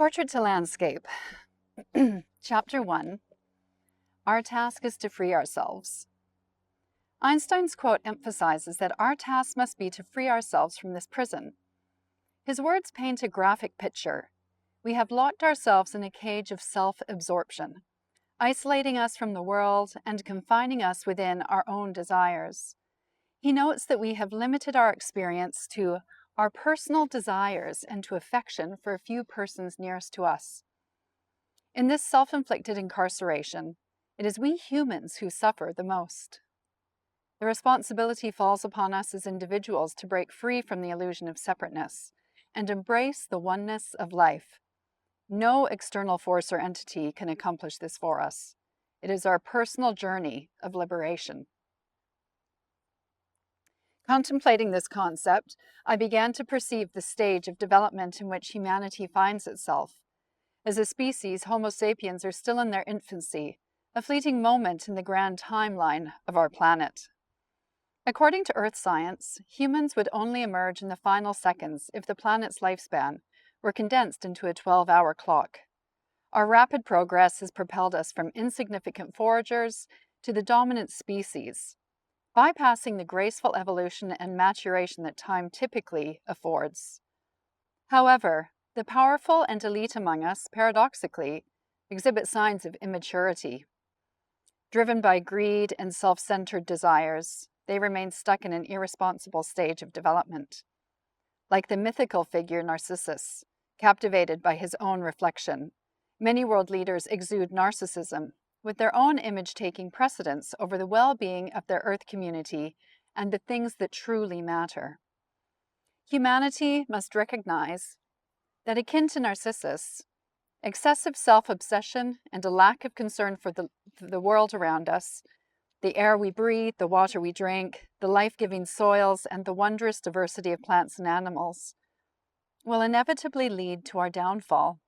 Portrait to Landscape. Chapter 1. Our task is to free ourselves. Einstein's quote emphasizes that our task must be to free ourselves from this prison. His words paint a graphic picture. We have locked ourselves in a cage of self-absorption, isolating us from the world and confining us within our own desires. He notes that we have limited our experience to our personal desires and to affection for a few persons nearest to us. In this self-inflicted incarceration, it is we humans who suffer the most. The responsibility falls upon us as individuals to break free from the illusion of separateness and embrace the oneness of life. No external force or entity can accomplish this for us. It is our personal journey of liberation. Contemplating this concept, I began to perceive the stage of development in which humanity finds itself. As a species, Homo sapiens are still in their infancy, a fleeting moment in the grand timeline of our planet. According to Earth science, humans would only emerge in the final seconds if the planet's lifespan were condensed into a 12-hour clock. Our rapid progress has propelled us from insignificant foragers to the dominant species, bypassing the graceful evolution and maturation that time typically affords. However, the powerful and elite among us, paradoxically, exhibit signs of immaturity. Driven by greed and self-centered desires, they remain stuck in an irresponsible stage of development. Like the mythical figure Narcissus, captivated by his own reflection, many world leaders exude narcissism, with their own image taking precedence over the well-being of their Earth community and the things that truly matter. Humanity must recognize that, akin to Narcissus, excessive self-obsession and a lack of concern for the world around us, the air we breathe, the water we drink, the life-giving soils, and the wondrous diversity of plants and animals, will inevitably lead to our downfall.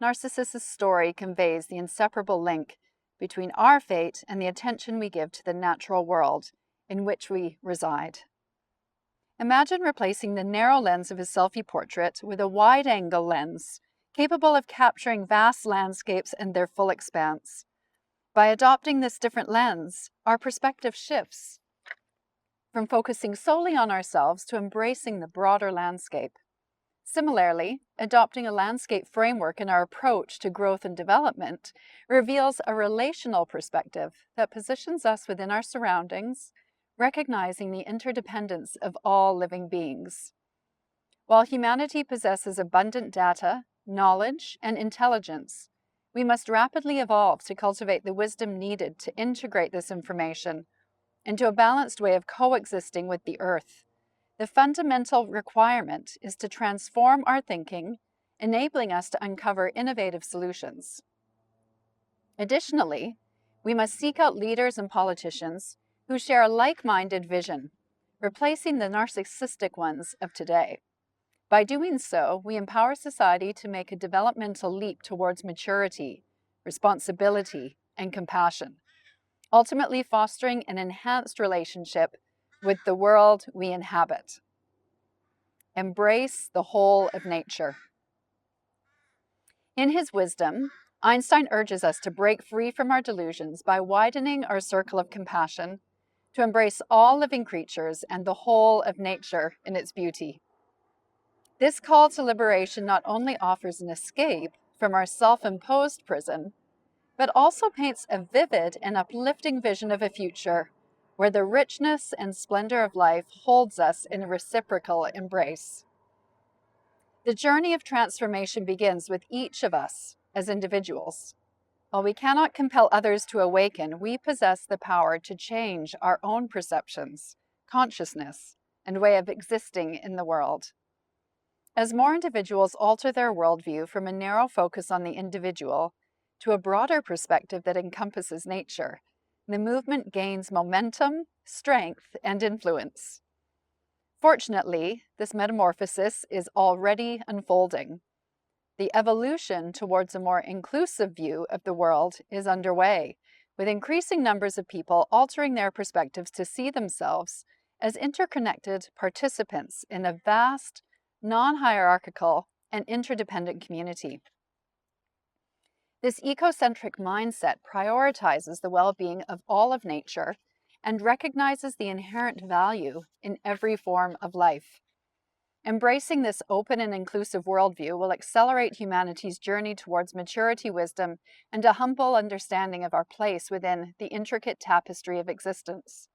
Narcissus' story conveys the inseparable link between our fate and the attention we give to the natural world in which we reside. Imagine replacing the narrow lens of his selfie portrait with a wide-angle lens, capable of capturing vast landscapes and their full expanse. By adopting this different lens, our perspective shifts from focusing solely on ourselves to embracing the broader landscape. Similarly, adopting a landscape framework in our approach to growth and development reveals a relational perspective that positions us within our surroundings, recognizing the interdependence of all living beings. While humanity possesses abundant data, knowledge, and intelligence, we must rapidly evolve to cultivate the wisdom needed to integrate this information into a balanced way of coexisting with the Earth. The fundamental requirement is to transform our thinking, enabling us to uncover innovative solutions. Additionally, we must seek out leaders and politicians who share a like-minded vision, replacing the narcissistic ones of today. By doing so, we empower society to make a developmental leap towards maturity, responsibility, and compassion, ultimately fostering an enhanced relationship with the world we inhabit. Embrace the whole of nature. In his wisdom, Einstein urges us to break free from our delusions by widening our circle of compassion, to embrace all living creatures and the whole of nature in its beauty. This call to liberation not only offers an escape from our self-imposed prison, but also paints a vivid and uplifting vision of a future where the richness and splendor of life holds us in a reciprocal embrace. The journey of transformation begins with each of us as individuals. While we cannot compel others to awaken, we possess the power to change our own perceptions, consciousness, and way of existing in the world. As more individuals alter their worldview from a narrow focus on the individual to a broader perspective that encompasses nature, the movement gains momentum, strength, and influence. Fortunately, this metamorphosis is already unfolding. The evolution towards a more inclusive view of the world is underway, with increasing numbers of people altering their perspectives to see themselves as interconnected participants in a vast, non-hierarchical, and interdependent community. This ecocentric mindset prioritizes the well-being of all of nature and recognizes the inherent value in every form of life. Embracing this open and inclusive worldview will accelerate humanity's journey towards maturity, wisdom, and a humble understanding of our place within the intricate tapestry of existence.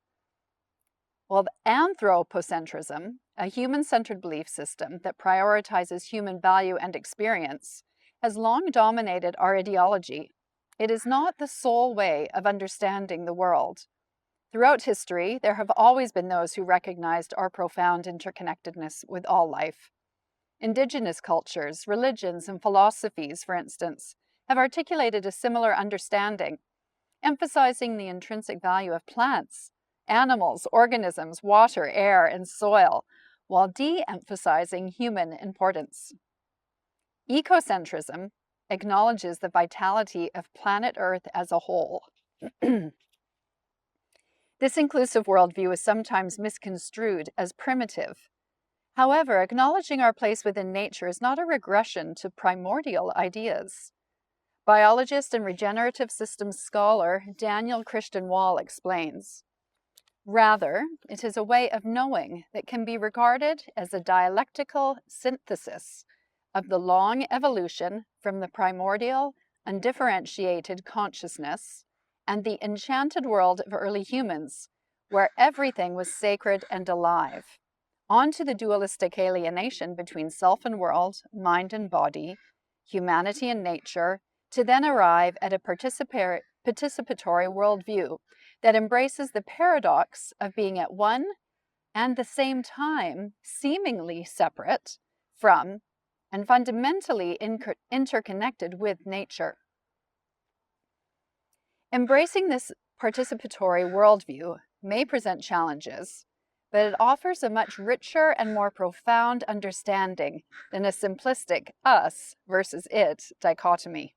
Well, anthropocentrism, a human-centered belief system that prioritizes human value and experience, has long dominated our ideology. It is not the sole way of understanding the world. Throughout history, there have always been those who recognized our profound interconnectedness with all life. Indigenous cultures, religions, and philosophies, for instance, have articulated a similar understanding, emphasizing the intrinsic value of plants, animals, organisms, water, air, and soil, while de-emphasizing human importance. Ecocentrism acknowledges the vitality of planet Earth as a whole. This inclusive worldview is sometimes misconstrued as primitive. However, acknowledging our place within nature is not a regression to primordial ideas. Biologist and regenerative systems scholar Daniel Christian Wall explains, rather, it is a way of knowing that can be regarded as a dialectical synthesis of the long evolution from the primordial, undifferentiated consciousness and the enchanted world of early humans, where everything was sacred and alive, onto the dualistic alienation between self and world, mind and body, humanity and nature, to then arrive at a participatory worldview that embraces the paradox of being at one and the same time seemingly separate from and fundamentally interconnected with nature. Embracing this participatory worldview may present challenges, but it offers a much richer and more profound understanding than a simplistic us versus it dichotomy.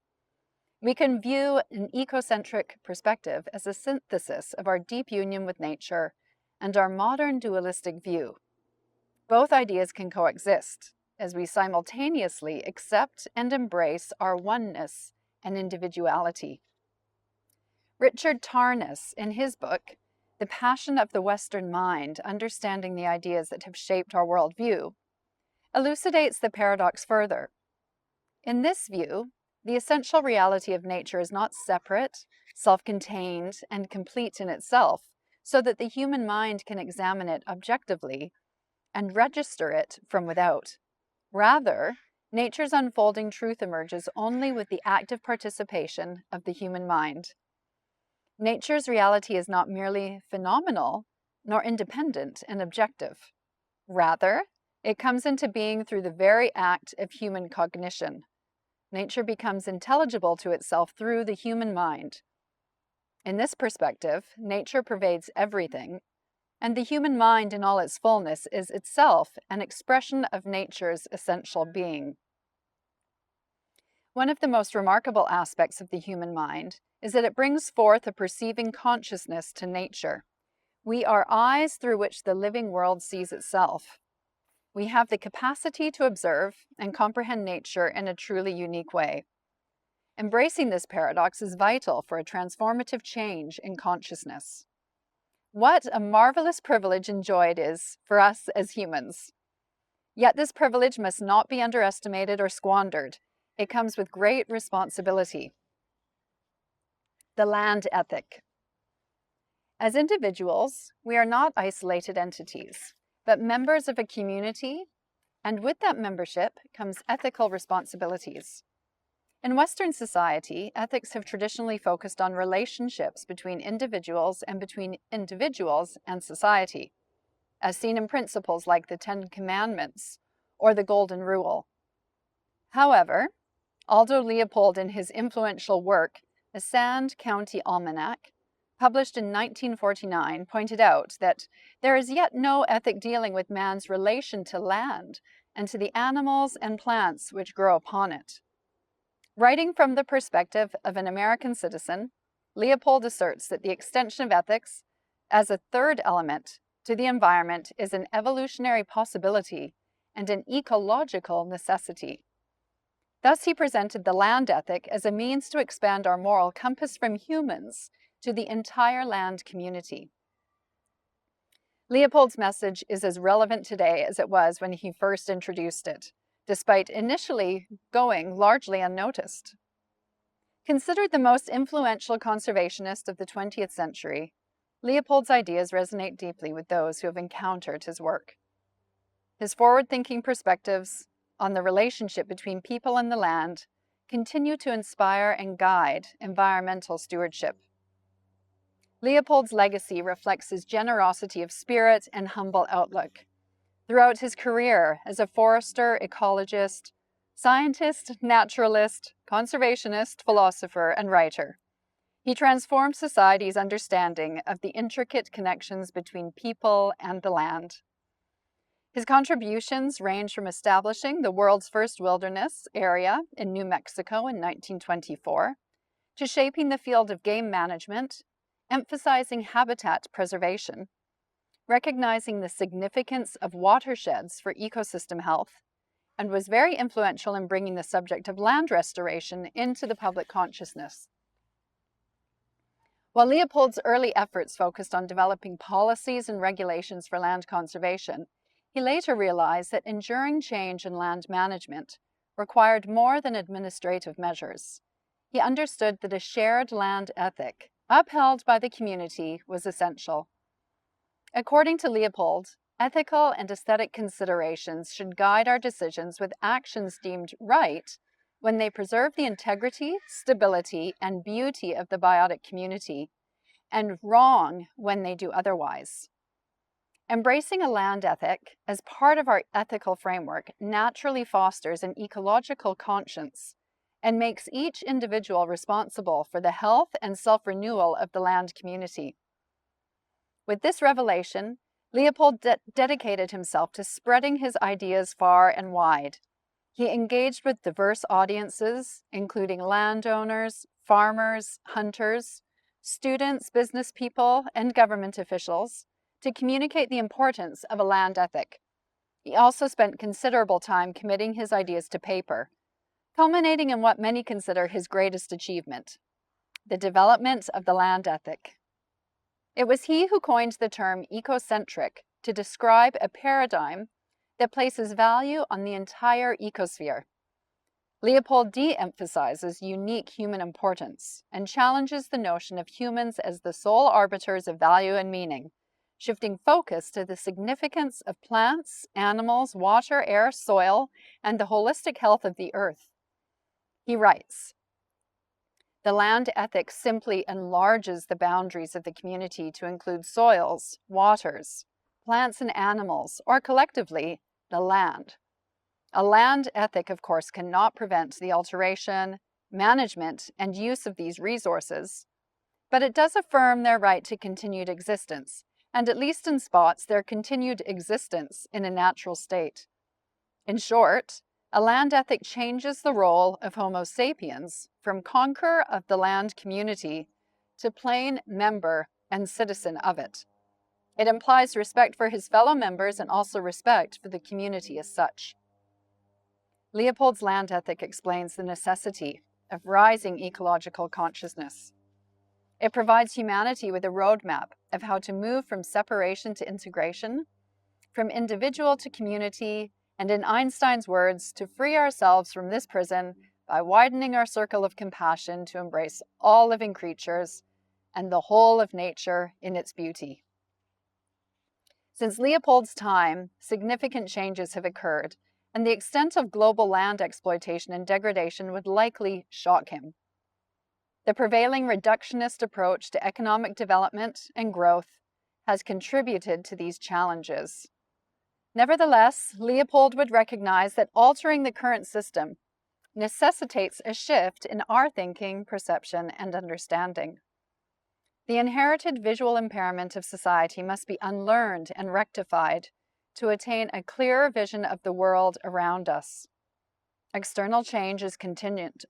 We can view an ecocentric perspective as a synthesis of our deep union with nature and our modern dualistic view. Both ideas can coexist as we simultaneously accept and embrace our oneness and individuality. Richard Tarnas, in his book, The Passion of the Western Mind, Understanding the Ideas That Have Shaped Our Worldview, elucidates the paradox further. In this view, the essential reality of nature is not separate, self-contained, and complete in itself, so that the human mind can examine it objectively and register it from without. Rather, nature's unfolding truth emerges only with the active participation of the human mind. Nature's reality is not merely phenomenal, nor independent and objective. Rather, it comes into being through the very act of human cognition. Nature becomes intelligible to itself through the human mind. In this perspective, nature pervades everything, and the human mind in all its fullness is itself an expression of nature's essential being. One of the most remarkable aspects of the human mind is that it brings forth a perceiving consciousness to nature. We are eyes through which the living world sees itself. We have the capacity to observe and comprehend nature in a truly unique way. Embracing this paradox is vital for a transformative change in consciousness. What a marvelous privilege and joy it is for us as humans. Yet this privilege must not be underestimated or squandered. It comes with great responsibility. The land ethic. As individuals, we are not isolated entities, but members of a community, and with that membership comes ethical responsibilities. In Western society, ethics have traditionally focused on relationships between individuals and between individuals and society, as seen in principles like the Ten Commandments or the Golden Rule. However, Aldo Leopold, in his influential work, The Sand County Almanac, published in 1949, pointed out that there is yet no ethic dealing with man's relation to land and to the animals and plants which grow upon it. Writing from the perspective of an American citizen, Leopold asserts that the extension of ethics as a third element to the environment is an evolutionary possibility and an ecological necessity. Thus, he presented the land ethic as a means to expand our moral compass from humans to the entire land community. Leopold's message is as relevant today as it was when he first introduced it, despite initially going largely unnoticed. Considered the most influential conservationist of the 20th century, Leopold's ideas resonate deeply with those who have encountered his work. His forward-thinking perspectives on the relationship between people and the land continue to inspire and guide environmental stewardship. Leopold's legacy reflects his generosity of spirit and humble outlook. Throughout his career as a forester, ecologist, scientist, naturalist, conservationist, philosopher, and writer, he transformed society's understanding of the intricate connections between people and the land. His contributions range from establishing the world's first wilderness area in New Mexico in 1924 to shaping the field of game management, emphasizing habitat preservation, recognizing the significance of watersheds for ecosystem health, and was very influential in bringing the subject of land restoration into the public consciousness. While Leopold's early efforts focused on developing policies and regulations for land conservation, he later realized that enduring change in land management required more than administrative measures. He understood that a shared land ethic, upheld by the community, was essential. According to Leopold, ethical and aesthetic considerations should guide our decisions, with actions deemed right when they preserve the integrity, stability, and beauty of the biotic community, and wrong when they do otherwise. Embracing a land ethic as part of our ethical framework naturally fosters an ecological conscience and makes each individual responsible for the health and self-renewal of the land community. With this revelation, Leopold dedicated himself to spreading his ideas far and wide. He engaged with diverse audiences, including landowners, farmers, hunters, students, business people, and government officials, to communicate the importance of a land ethic. He also spent considerable time committing his ideas to paper, culminating in what many consider his greatest achievement, the development of the land ethic. It was he who coined the term ecocentric to describe a paradigm that places value on the entire ecosphere. Leopold de-emphasizes unique human importance and challenges the notion of humans as the sole arbiters of value and meaning, shifting focus to the significance of plants, animals, water, air, soil, and the holistic health of the earth. He writes, "The land ethic simply enlarges the boundaries of the community to include soils, waters, plants and animals, or collectively, the land. A land ethic, of course, cannot prevent the alteration, management, and use of these resources, but it does affirm their right to continued existence, and at least in spots, their continued existence in a natural state. In short, a land ethic changes the role of Homo sapiens from conqueror of the land community to plain member and citizen of it. It implies respect for his fellow members and also respect for the community as such." Leopold's land ethic explains the necessity of rising ecological consciousness. It provides humanity with a roadmap of how to move from separation to integration, from individual to community, and in Einstein's words, to free ourselves from this prison by widening our circle of compassion to embrace all living creatures and the whole of nature in its beauty. Since Leopold's time, significant changes have occurred, and the extent of global land exploitation and degradation would likely shock him. The prevailing reductionist approach to economic development and growth has contributed to these challenges. Nevertheless, Leopold would recognize that altering the current system necessitates a shift in our thinking, perception, and understanding. The inherited visual impairment of society must be unlearned and rectified to attain a clearer vision of the world around us. External change is contingent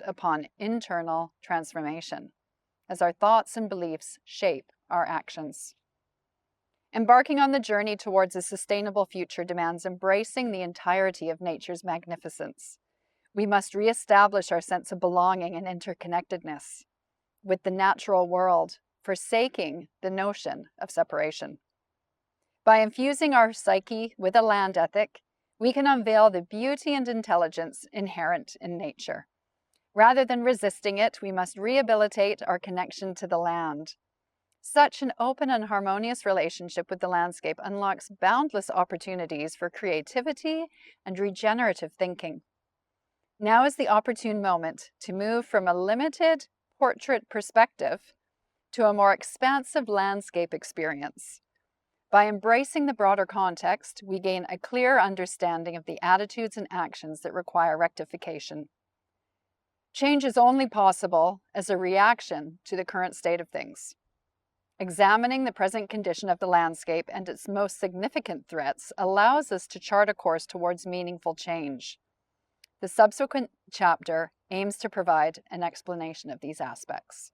upon internal transformation, as our thoughts and beliefs shape our actions. Embarking on the journey towards a sustainable future demands embracing the entirety of nature's magnificence. We must reestablish our sense of belonging and interconnectedness with the natural world, forsaking the notion of separation. By infusing our psyche with a land ethic, we can unveil the beauty and intelligence inherent in nature. Rather than resisting it, we must rehabilitate our connection to the land. Such an open and harmonious relationship with the landscape unlocks boundless opportunities for creativity and regenerative thinking. Now is the opportune moment to move from a limited portrait perspective to a more expansive landscape experience. By embracing the broader context, we gain a clear understanding of the attitudes and actions that require rectification. Change is only possible as a reaction to the current state of things. Examining the present condition of the landscape and its most significant threats allows us to chart a course towards meaningful change. The subsequent chapter aims to provide an explanation of these aspects.